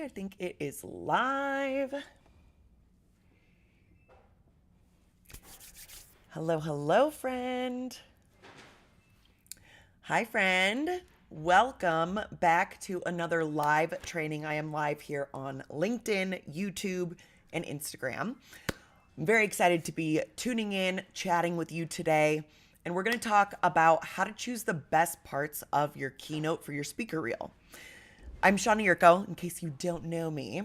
I think it is live. Hello, hello, friend. Hi, friend. Welcome back to another live training. I am live here on LinkedIn, YouTube, and Instagram. I'm very excited to be tuning in, chatting with you today. And we're going to talk about how to choose the best parts of your keynote for your speaker reel. I'm Shauna Yurko, in case you don't know me.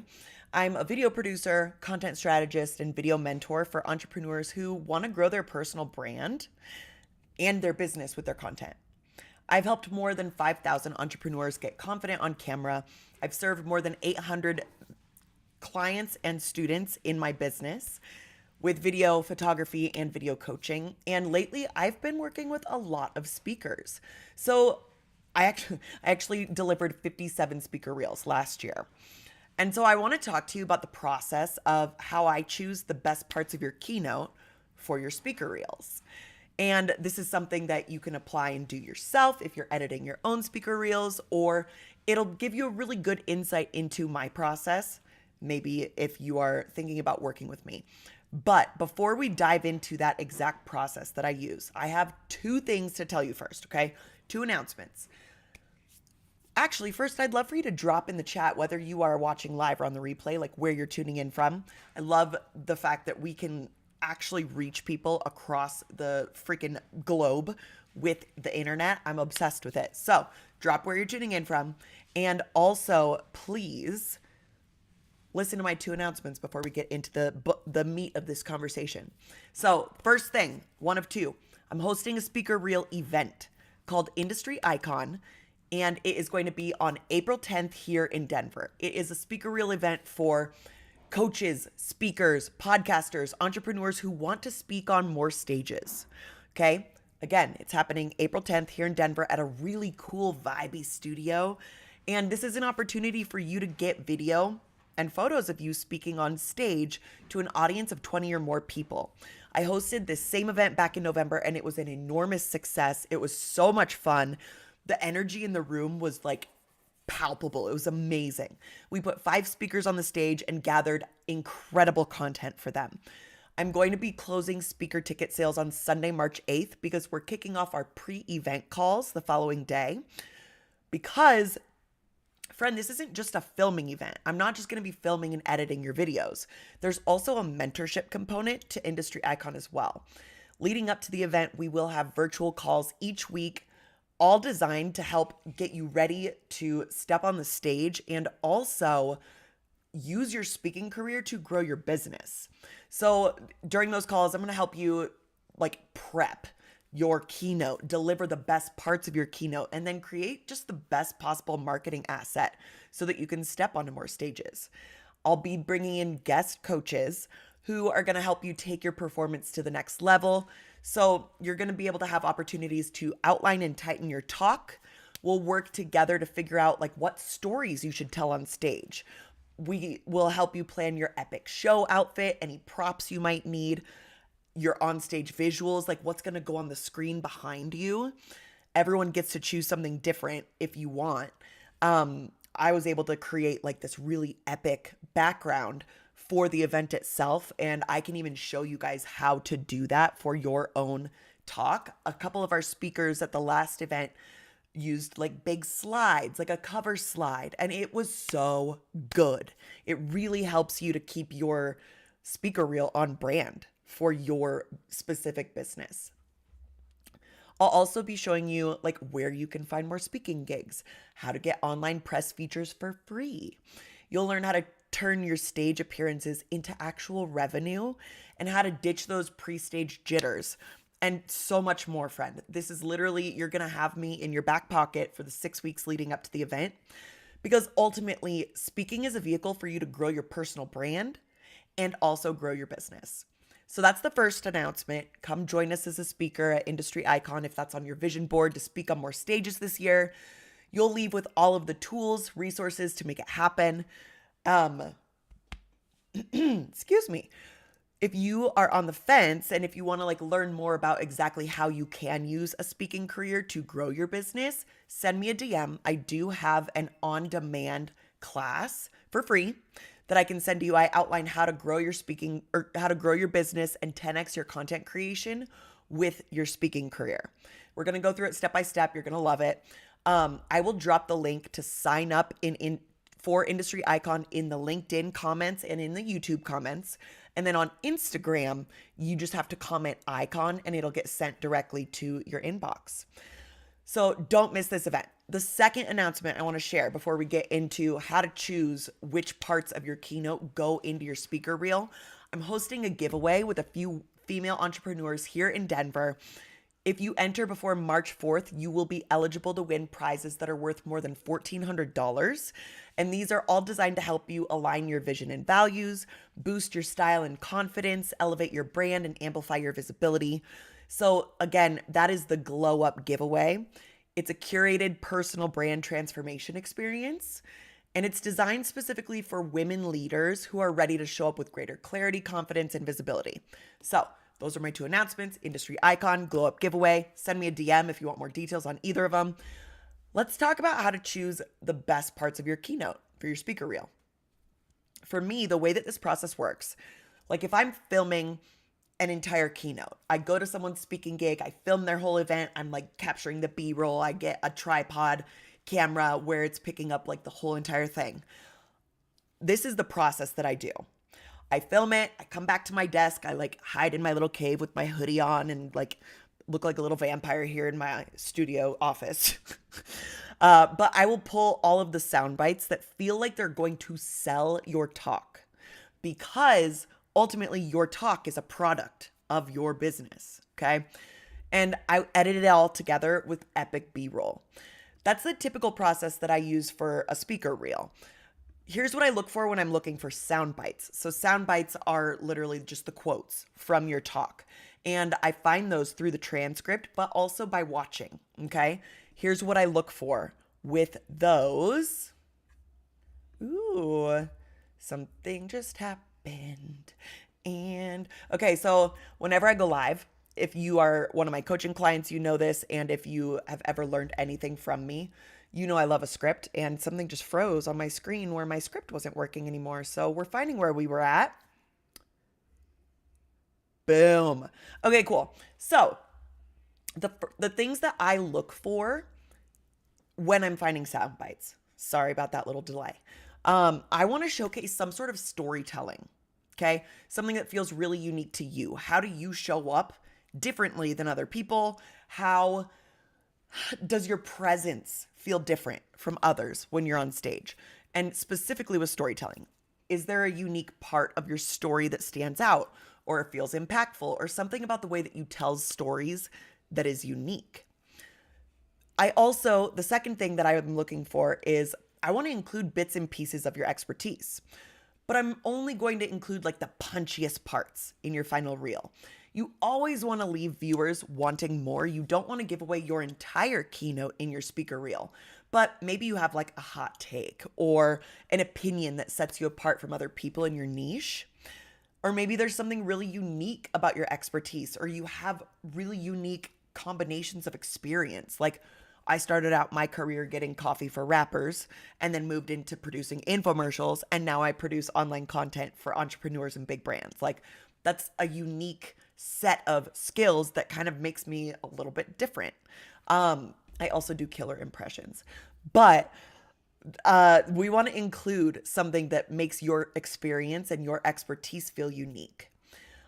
I'm a video producer, content strategist, and video mentor for entrepreneurs who want to grow their personal brand and their business with their content. I've helped more than 5,000 entrepreneurs get confident on camera. I've served more than 800 clients and students in my business with video photography and video coaching. And lately, I've been working with a lot of speakers. So I actually delivered 57 speaker reels last year. And so I want to talk to you about the process of how I choose the best parts of your keynote for your speaker reels. And this is something that you can apply and do yourself if you're editing your own speaker reels, or it'll give you a really good insight into my process, maybe if you are thinking about working with me. But before we dive into that exact process that I use, I have two things to tell you first, okay? Two announcements. Actually, first, I'd love for you to drop in the chat whether you are watching live or on the replay, like where you're tuning in from. I love the fact that we can actually reach people across the freaking globe with the internet. I'm obsessed with it. So drop where you're tuning in from. And also, please listen to my two announcements before we get into the meat of this conversation. So first thing, one of two, I'm hosting a speaker reel event called Industry Icon. And it is going to be on April 10th here in Denver. It is a speaker reel event for coaches, speakers, podcasters, entrepreneurs who want to speak on more stages. Okay? Again, it's happening April 10th here in Denver at a really cool, vibey studio. And this is an opportunity for you to get video and photos of you speaking on stage to an audience of 20 or more people. I hosted this same event back in November, and it was an enormous success. It was so much fun. The energy in the room was like palpable. It was amazing. We put 5 speakers on the stage and gathered incredible content for them. I'm going to be closing speaker ticket sales on Sunday, March 8th, because we're kicking off our pre-event calls the following day. Because, friend, this isn't just a filming event. I'm not just going to be filming and editing your videos. There's also a mentorship component to Industry Icon as well. Leading up to the event, we will have virtual calls each week, all designed to help get you ready to step on the stage and also use your speaking career to grow your business. So during those calls, I'm going to help you prep your keynote, deliver the best parts of your keynote, and then create just the best possible marketing asset so that you can step onto more stages. I'll be bringing in guest coaches who are going to help you take your performance to the next level. So you're going to be able to have opportunities to outline and tighten your talk. We'll work together to figure out what stories you should tell on stage. We will help you plan your epic show outfit, any props you might need, your onstage visuals, what's going to go on the screen behind you. Everyone gets to choose something different if you want. I was able to create this really epic background for the event itself, and I can even show you guys how to do that for your own talk. A couple of our speakers at the last event used big slides, a cover slide, and it was so good. It really helps you to keep your speaker reel on brand for your specific business. I'll also be showing you where you can find more speaking gigs, how to get online press features for free. You'll learn how to turn your stage appearances into actual revenue and how to ditch those pre-stage jitters and so much more, friend. This is literally, you're going to have me in your back pocket for the 6 weeks leading up to the event, because ultimately speaking is a vehicle for you to grow your personal brand and also grow your business. So that's the first announcement. Come join us as a speaker at Industry Icon if that's on your vision board to speak on more stages this year. You'll leave with all of the tools, resources to make it happen. Excuse me. If you are on the fence and if you want to learn more about exactly how you can use a speaking career to grow your business, send me a DM. I do have an on-demand class for free that I can send to you. I outline how to grow your speaking or how to grow your business and 10x your content creation with your speaking career. We're going to go through it step by step. You're going to love it. I will drop the link to sign up for Industry Icon in the LinkedIn comments and in the YouTube comments. And then on Instagram, you just have to comment icon and it'll get sent directly to your inbox. So don't miss this event. The second announcement I want to share before we get into how to choose which parts of your keynote go into your speaker reel, I'm hosting a giveaway with a few female entrepreneurs here in Denver. If you enter before March 4th, you will be eligible to win prizes that are worth more than $1,400. And these are all designed to help you align your vision and values, boost your style and confidence, elevate your brand, and amplify your visibility. So again, that is the Glow Up giveaway. It's a curated personal brand transformation experience, and it's designed specifically for women leaders who are ready to show up with greater clarity, confidence, and visibility. So those are my two announcements: Industry Icon, Glow Up giveaway. Send me a DM if you want more details on either of them. Let's talk about how to choose the best parts of your keynote for your speaker reel. For me, the way that this process works, like if I'm filming an entire keynote, I go to someone's speaking gig, I film their whole event, I'm like capturing the B-roll, I get a tripod camera where it's picking up like the whole entire thing. This is the process that I do. I film it, I come back to my desk, I like hide in my little cave with my hoodie on and like look like a little vampire here in my studio office. But I will pull all of the sound bites that feel like they're going to sell your talk, because ultimately your talk is a product of your business, okay? And I edit it all together with epic B-roll. That's the typical process that I use for a speaker reel. Here's what I look for when I'm looking for sound bites. So sound bites are literally just the quotes from your talk. And I find those through the transcript, but also by watching, okay? Here's what I look for with those. Ooh, something just happened. And okay, so whenever I go live, if you are one of my coaching clients, you know this. And if you have ever learned anything from me, you know I love a script, and something just froze on my screen where my script wasn't working anymore. So we're finding where we were at. Boom. Okay, cool. So the things that I look for when I'm finding sound bites, sorry about that little delay. I want to showcase some sort of storytelling, okay? Something that feels really unique to you. How do you show up differently than other people? How does your presence feel different from others when you're on stage? And specifically with storytelling, is there a unique part of your story that stands out, or it feels impactful, or something about the way that you tell stories that is unique? The second thing that I'm looking for is I want to include bits and pieces of your expertise, but I'm only going to include like the punchiest parts in your final reel. You always want to leave viewers wanting more. You don't want to give away your entire keynote in your speaker reel, but maybe you have like a hot take or an opinion that sets you apart from other people in your niche. Or maybe there's something really unique about your expertise, or you have really unique combinations of experience. Like I started out my career getting coffee for rappers and then moved into producing infomercials. And now I produce online content for entrepreneurs and big brands. Like that's a unique set of skills that kind of makes me a little bit different. I also do killer impressions, but we want to include something that makes your experience and your expertise feel unique.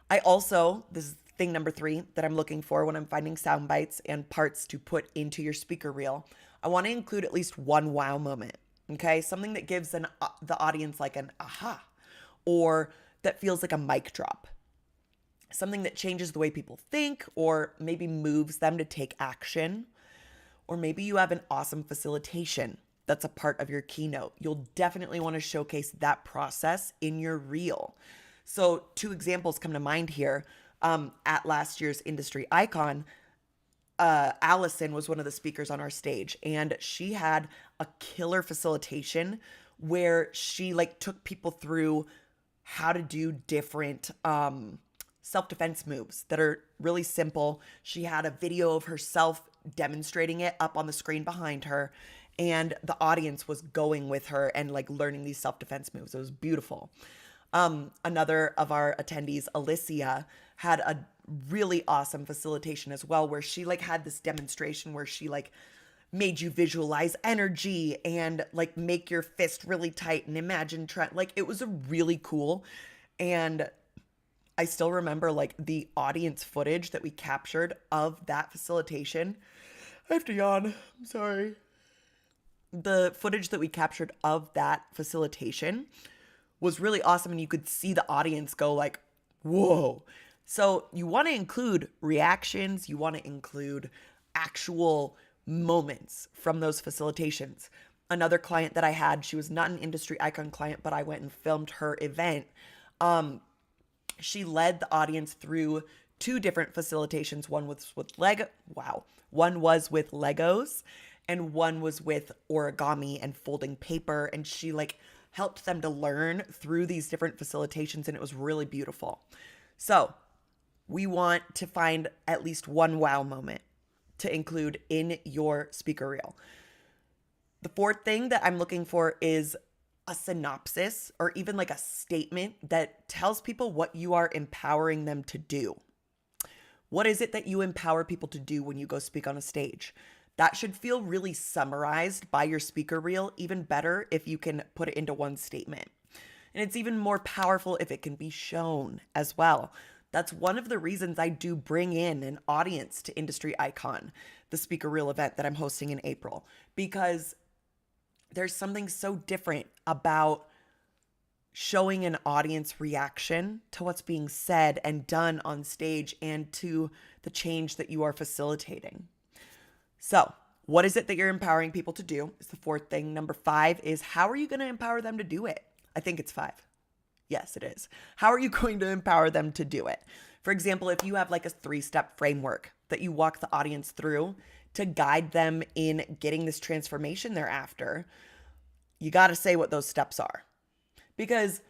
This is thing number 3 that I'm looking for when I'm finding sound bites and parts to put into your speaker reel. I want to include at least one wow moment, okay? Something that gives the audience like an aha, or that feels like a mic drop. Something that changes the way people think, or maybe moves them to take action. Or maybe you have an awesome facilitation that's a part of your keynote. You'll definitely want to showcase that process in your reel. So 2 examples come to mind here. At last year's Industry Icon, Allison was one of the speakers on our stage, and she had a killer facilitation where she like took people through how to do different self-defense moves that are really simple. She had a video of herself demonstrating it up on the screen behind her. and the audience was going with her and like learning these self-defense moves. It was beautiful. Another of our attendees, Alicia, had a really awesome facilitation as well, where she like had this demonstration where she like made you visualize energy and like make your fist really tight and imagine like it was a really cool. And I still remember like the audience footage that we captured of that facilitation. I have to yawn. I'm sorry. The footage that we captured of that facilitation was really awesome, and you could see the audience go like, whoa. So you want to include reactions, you want to include actual moments from those facilitations. Another client that I had, she was not an industry icon client, but I went and filmed her event. She led the audience through 2 different facilitations. One was with One was with Legos, and one was with origami and folding paper. And she like helped them to learn through these different facilitations, and it was really beautiful. So we want to find at least one wow moment to include in your speaker reel. The 4th thing that I'm looking for is a synopsis or even like a statement that tells people what you are empowering them to do. What is it that you empower people to do when you go speak on a stage? That should feel really summarized by your speaker reel, even better if you can put it into one statement. And it's even more powerful if it can be shown as well. That's one of the reasons I do bring in an audience to Industry Icon, the speaker reel event that I'm hosting in April, because there's something so different about showing an audience reaction to what's being said and done on stage and to the change that you are facilitating. So, what is it that you're empowering people to do? Is the 4th thing. Number 5 is, how are you going to empower them to do it? I think it's 5. Yes, it is. How are you going to empower them to do it? For example, if you have like a 3-step framework that you walk the audience through to guide them in getting this transformation they're after, you got to say what those steps are. Because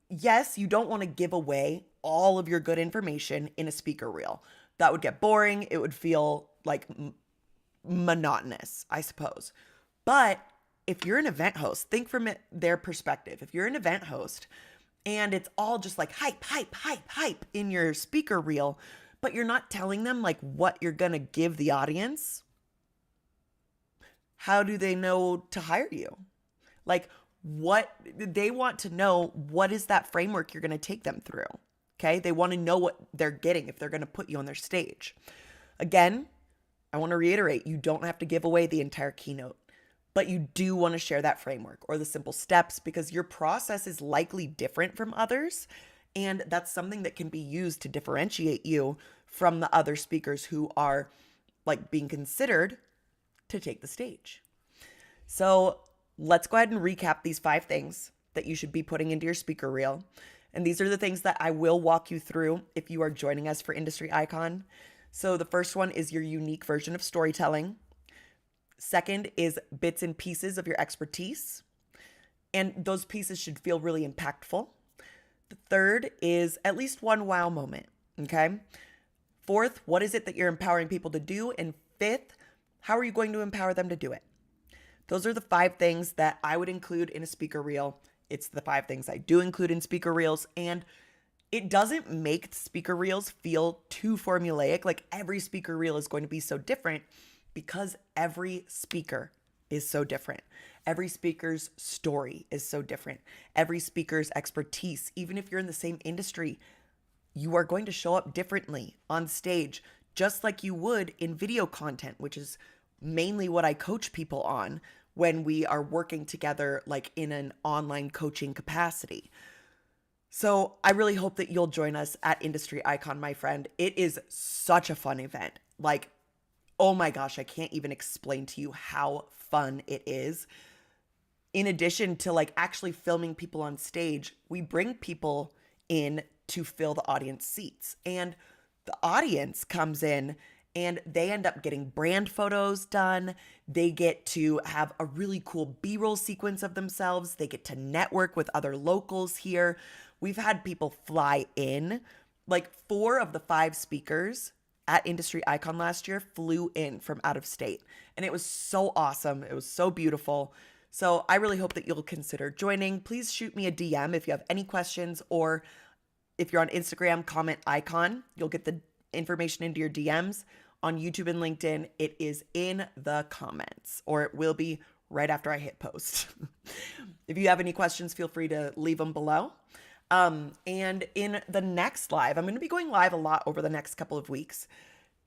yes, you don't want to give away all of your good information in a speaker reel. That would get boring. It would feel like monotonous, I suppose. But if you're an event host, think from their perspective. If you're an event host and it's all just like hype, hype, hype, hype in your speaker reel, but you're not telling them like what you're going to give the audience, how do they know to hire you? Like, what they want to know, what is that framework you're going to take them through? Okay. They want to know what they're getting if they're going to put you on their stage. Again, I want to reiterate, you don't have to give away the entire keynote, but you do want to share that framework or the simple steps, because your process is likely different from others. And that's something that can be used to differentiate you from the other speakers who are like being considered to take the stage. So let's go ahead and recap these 5 things that you should be putting into your speaker reel. And these are the things that I will walk you through if you are joining us for Industry Icon. So the first one is your unique version of storytelling. Second is bits and pieces of your expertise. And those pieces should feel really impactful. The third is at least one wow moment. Okay. 4th, what is it that you're empowering people to do? And 5th, how are you going to empower them to do it? Those are the 5 things that I would include in a speaker reel. It's the 5 things I do include in speaker reels. And it doesn't make speaker reels feel too formulaic. Like every speaker reel is going to be so different because every speaker is so different. Every speaker's story is so different. Every speaker's expertise, even if you're in the same industry, you are going to show up differently on stage, just like you would in video content, which is mainly what I coach people on when we are working together, like in an online coaching capacity. So I really hope that you'll join us at Industry Icon, my friend. It is such a fun event. Like, oh my gosh, I can't even explain to you how fun it is. In addition to like actually filming people on stage, we bring people in to fill the audience seats. And the audience comes in and they end up getting brand photos done. They get to have a really cool B-roll sequence of themselves. They get to network with other locals here. We've had people fly in. Like 4 of the 5 speakers at Industry Icon last year flew in from out of state. And it was so awesome. It was so beautiful. So I really hope that you'll consider joining. Please shoot me a DM if you have any questions, or if you're on Instagram, comment icon. You'll get the information into your DMs. On YouTube and LinkedIn, it is in the comments, or it will be right after I hit post. If you have any questions, feel free to leave them below. And in the next live, I'm going to be going live a lot over the next couple of weeks.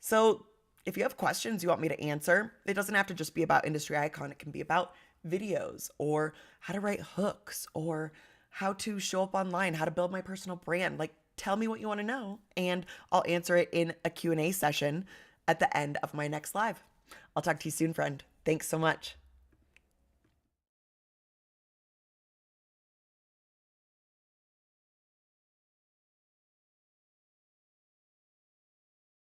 So if you have questions you want me to answer, it doesn't have to just be about Industry Icon. It can be about videos, or how to write hooks, or how to show up online, how to build my personal brand. Like, tell me what you want to know, and I'll answer it in a Q&A session at the end of my next live. I'll talk to you soon, friend. Thanks so much.